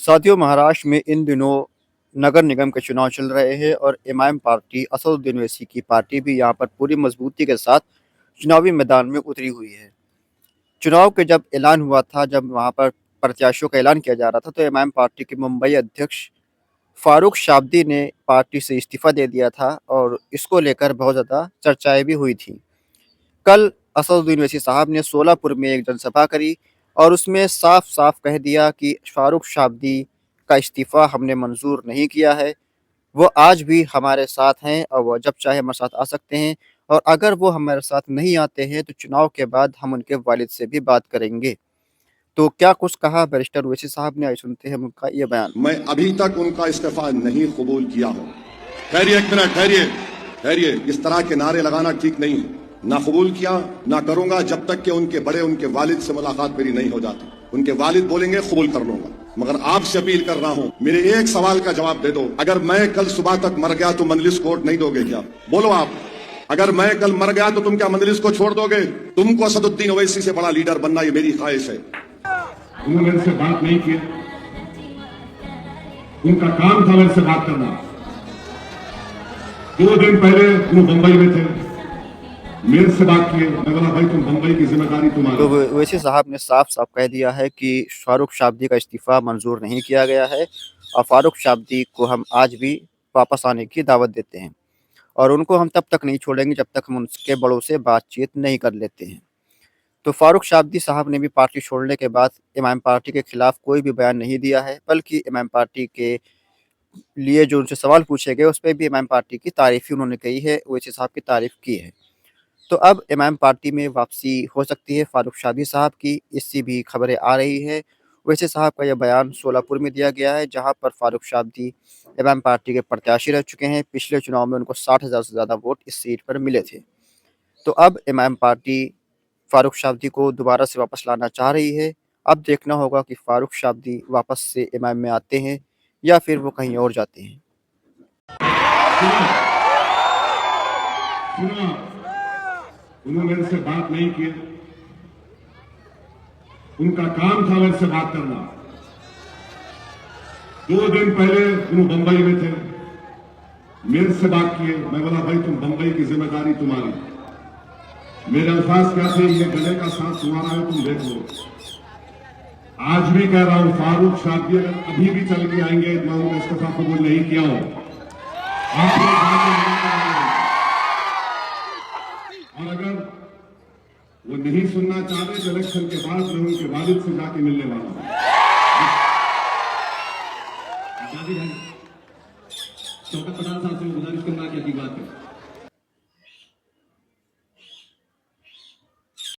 साथियों, महाराष्ट्र में इन दिनों नगर निगम के चुनाव चल रहे हैं और इमाम पार्टी असदुद्दीन ओवैसी की पार्टी भी यहां पर पूरी मजबूती के साथ चुनावी मैदान में उतरी हुई है। चुनाव के जब ऐलान हुआ था, जब वहां पर प्रत्याशियों का ऐलान किया जा रहा था, तो इमाम पार्टी के मुंबई अध्यक्ष फारूक शाब्दी ने पार्टी से इस्तीफा दे दिया था और इसको लेकर बहुत ज़्यादा चर्चाएं भी हुई थी। कल असदुद्दीन ओवैसी साहब ने सोलापुर में एक जनसभा करी और उसमें साफ-साफ कह दिया कि फारूक शाब्दी का इस्तीफ़ा हमने मंज़ूर नहीं किया है। वो आज भी हमारे साथ हैं और वो जब चाहे हमारे साथ आ सकते हैं और अगर वो हमारे साथ नहीं आते हैं तो चुनाव के बाद हम उनके वालिद से भी बात करेंगे। तो क्या कुछ कहा बैरिस्टर ओवैसी साहब ने, आइए सुनते हैं उनका ये बयान। मैं अभी तक उनका इस्तीफा नहीं कबूल किया हूं। ठहरिए एक मिनट, ठहरिए ठहरिए, इस तरह के नारे लगाना ठीक नहीं है। ना कबूल किया ना करूंगा जब तक कि उनके बड़े, उनके वालिद से मुलाकात मेरी नहीं हो जाती। उनके वालिद बोलेंगे कबूल कर लूंगा, मगर आपसे अपील कर रहा हूं, मेरे एक सवाल का जवाब दे दो। अगर मैं कल सुबह तक मर गया तो मजलिस कोर्ट नहीं दोगे क्या? बोलो आप। अगर मैं कल मर गया तो तुम क्या मजलिस को छोड़ दोगे? तुमको असदुद्दीन ओवैसी से बड़ा लीडर बनना, ये मेरी ख्वाहिश है। उन्होंने मेरे से बात नहीं की, उनका काम था मेरे से बात करना। 2 दिन पहले वो मुंबई में थे, मेरे से बात किए। मैं बोला भाई तुम मुंबई की जिम्मेदारी तुम्हारी। तो ओवैसी साहब ने साफ-साफ कह दिया है कि फारूक शाब्दी का इस्तीफ़ा मंज़ूर नहीं किया गया है और फारूक शाब्दी को हम आज भी वापस आने की दावत देते हैं और उनको हम तब तक नहीं छोड़ेंगे जब तक हम उनके बड़ों से बातचीत नहीं कर लेते हैं। तो फारूक शाब्दी साहब ने भी पार्टी छोड़ने के बाद इमाम पार्टी के खिलाफ कोई भी बयान नहीं दिया है, बल्कि इमाम पार्टी के लिए जो उनसे सवाल पूछे गए उस पे भी इमाम पार्टी की तारीफ़ ही उन्होंने कही है, ओवैसी साहब की तारीफ़ की है। तो अब इमाम पार्टी में वापसी हो सकती है फारूक शाब्दी साहब की, इससे भी खबरें आ रही है। ओवैसी साहब का यह बयान सोलापुर में दिया गया है, जहाँ पर फारूक शाब्दी इमाम पार्टी के प्रत्याशी रह चुके हैं। पिछले चुनाव में उनको 60,000 से ज़्यादा वोट इस सीट पर मिले थे। तो अब इमाम पार्टी फारूक शाब्दी को दोबारा से वापस लाना चाह रही है। अब देखना होगा कि फारूक शाब्दी वापस से इमाम में आते हैं या फिर वो कहीं और जाते हैं। सुनो, उन्होंने मेरे से बात नहीं की, उनका काम था मेरे से बात करना। 2 दिन पहले वो मुंबई में थे, मेरे से बात किए। मैं बोला भाई तुम मुंबई की जिम्मेदारी तुम्हारी। मेरे अल्फाज क्या थे, ये गले का सांस तुम्हारा है, तुम देख लो। आज भी कह रहा हूं, फारूक शाब्दी अगर अभी भी चल के आएंगे, मैं उनका इस्तीफा कबूल नहीं किया हूं। आप लोग और अगर वो नहीं सुनना चाहते तो इलेक्शन के बाद मैं उनके वालिद से जाके मिलने वाला हूं। शौकत पठान साहब से गुजारिश करना क्या की बात है।